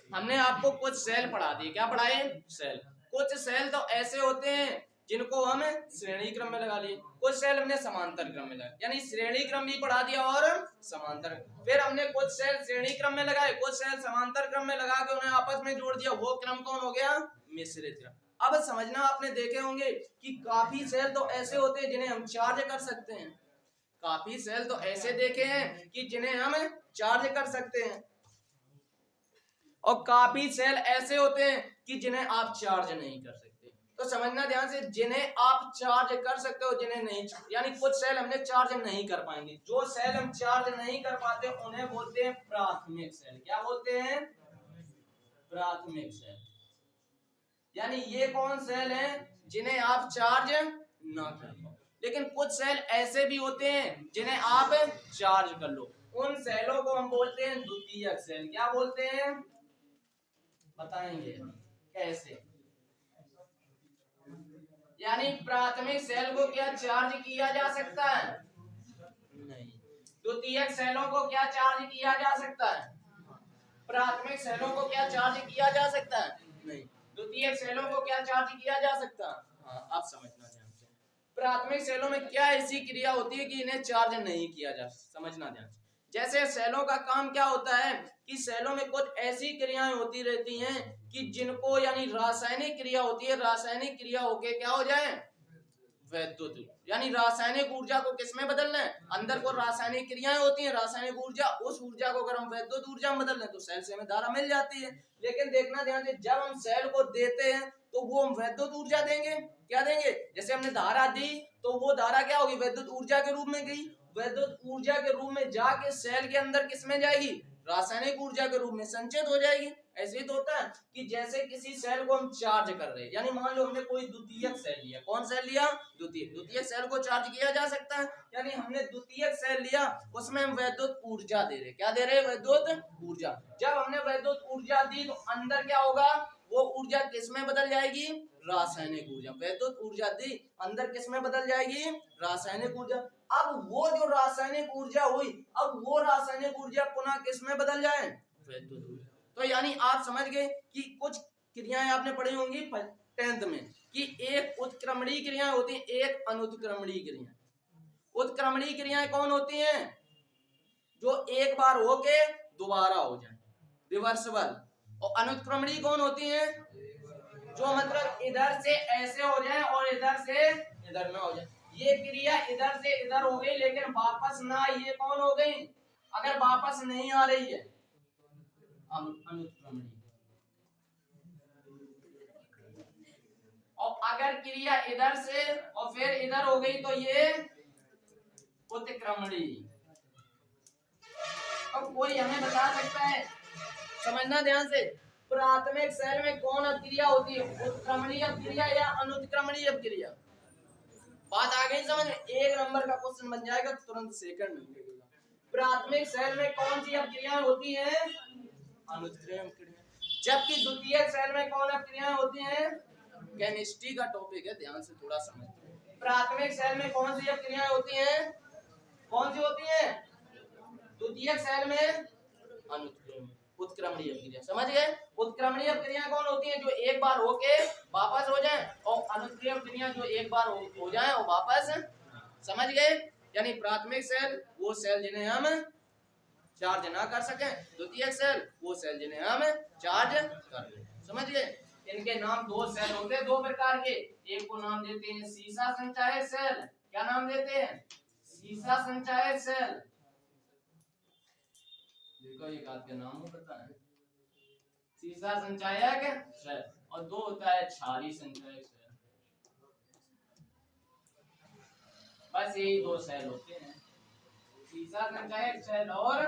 हमने आपको कुछ सेल पढ़ा दिए। क्या पढ़ाए? सेल। कुछ सेल तो ऐसे होते हैं जिनको हम श्रेणी क्रम में लगा लिए, कुछ सेल हमने समांतर क्रम में लगाए, यानी श्रेणी क्रम भी पढ़ा दिया और समांतर। फिर हमने कुछ सेल श्रेणी क्रम में लगाए, कुछ सेल समांतर क्रम में लगा के उन्हें आपस में जोड़ दिया, वो क्रम कौन हो गया? मिश्रित क्रम। अब समझना, आपने देखे होंगे कि काफी सेल तो ऐसे होते हैं जिन्हें हम चार्ज कर सकते हैं, काफी सेल तो ऐसे देखे हैं कि जिन्हें हम चार्ज कर सकते हैं, और काफी सेल ऐसे होते हैं कि जिन्हें आप चार्ज नहीं कर सकते। तो समझना ध्यान से, जिन्हें आप चार्ज कर सकते हो, जिन्हें नहीं, यानी कुछ सेल हमने चार्ज नहीं कर पाएंगे। जो सेल हम चार्ज नहीं कर पाते उन्हें बोलते हैं प्राथमिक सेल। क्या बोलते हैं? प्राथमिक सेल। यानी ये कौन सेल हैं जिन्हें आप चार्ज ना कर पाओ। लेकिन कुछ सेल ऐसे भी होते हैं जिन्हें आप चार्ज कर लो, उन सेलों को हम बोलते हैं द्वितीयक सेल। क्या बोलते हैं? बताएंगे कैसे। यानी प्राथमिक सेल को क्या चार्ज किया जा सकता है? नहीं। द्वितीयक सेलों को क्या चार्ज किया जा सकता है? प्राथमिक सेलों को क्या चार्ज किया जा सकता है? नहीं। द्वितीयक सेलों को क्या चार्ज किया जा सकता है? हाँ, आप समझना ध्यान से। प्राथमिक सेलों में क्या ऐसी क्रिया होती है कि इन्हें चार्ज नहीं किया जा सकता? समझना ध्यान से। जैसे सेलों का काम क्या होता है कि सेलों में कुछ ऐसी क्रियाएं होती रहती हैं कि जिनको, यानी रासायनिक क्रिया होती है, रासायनिक क्रिया होके क्या हो जाए? वैद्युत। यानी रासायनिक ऊर्जा को किसमें बदलना है? अंदर को रासायनिक क्रियाएं होती हैं, रासायनिक ऊर्जा, उस ऊर्जा को अगर हम वैद्युत ऊर्जा में बदल लें तो सेल से हमें धारा मिल जाती है। लेकिन देखना ध्यान से, जब हम सेल को देते हैं तो वो हम वैद्युत ऊर्जा देंगे। क्या देंगे? जैसे हमने धारा दी तो वो धारा क्या होगी? वैद्युत ऊर्जा के रूप में गई, वैद्युत ऊर्जा के रूप में जाके सेल के अंदर किसमें जाएगी? रासायनिक ऊर्जा के रूप में संचित हो जाएगी। ऐसे ही तो होता है कि जैसे किसी सेल को हम चार्ज कर रहे हैं, यानी मान लो हमने कोई द्वितीयक सेल लिया। कौन सेल लिया? द्वितीयक सेल को चार्ज किया जा सकता है, यानी हमने द्वितीयक सेल लिया, उसमें हम वैद्युत ऊर्जा दे रहे। क्या दे रहे? वैद्युत ऊर्जा। जब हमने वैद्युत ऊर्जा दी तो अंदर क्या होगा? वो ऊर्जा किसमें बदल जाएगी? रासायनिक ऊर्जा। वैद्युत ऊर्जा दी, अंदर किसमें बदल जाएगी? रासायनिक ऊर्जा। अब वो जो रासायनिक ऊर्जा हुई, अब वो रासायनिक ऊर्जा पुनः किसमें बदल जाए? वैद्युत ऊर्जा। तो यानी आप समझ गए कि कुछ क्रियाएं आपने पढ़ी होंगी 10th में कि एक उत्क्रमणीय क्रियाएं होती है, एक अनुत्क्रमणीय क्रियाएं। उत्क्रमणीय क्रियाएं कौन होती हैं? जो एक बार होके दोबारा हो जाए, रिवर्सिबल। और अनुत्क्रमणीय कौन होती हैं? जो मतलब इधर से ऐसे हो जाए और इधर से इधर ना हो जाए। ये क्रिया इधर से इधर हो गई लेकिन वापस ना, ये कौन हो गई? अगर वापस नहीं आ रही है अनुत्क्रमणीय। और अगर क्रिया इधर से और फिर इधर हो गई तो ये उत्क्रमणीय। अब कोई हमें बता सकता है? समझना ध्यान से, प्राथमिक सेल में कौन क्रिया होती है? उत्क्रमणीय क्रिया या अनुत्क्रमणीय क्रिया? बात आ गई समझ में? 1 नंबर का क्वेश्चन बन जाएगा तुरंत, सेकंड में लगेगा। प्राथमिक सेल में कौन सी क्रियाएं होती हैं? अनुत्क्रमणीय क्रिया। जबकि द्वितीयक सेल में कौन क्रियाएं होती हैं? केमिस्ट्री का टॉपिक है, ध्यान से थोड़ा समझ। प्राथमिक सेल में कौन सी क्रियाएं होती हैं? कौन सी होती हैं? द्वितीयक सेल में उत्क्रमणीय क्रिया। समझ गए? उत्क्रमणीय क्रिया कौन होती है? जो एक बार होके वापस हो जाए, और अनुत्क्रमणीय क्रिया जो एक बार हो जाए और वापस। समझ गए? यानी प्राथमिक सेल वो सेल जिन्हें हम चार्ज ना कर सके, द्वितीयक सेल वो सेल जिन्हें हम चार्ज कर ले। समझ गए? इनके नाम 2 सेल होते हैं, 2 प्रकार के। एक को नाम देते हैं सीसा संचायक सेल। क्या नाम देते हैं? सीसा संचायक सेल। देखो एक आध का नाम पता है, सीसा संचायक सेल। और 2 होता है क्षारीय संचायक सेल। बस यही 2 सेल होते हैं, सीसा संचायक सेल और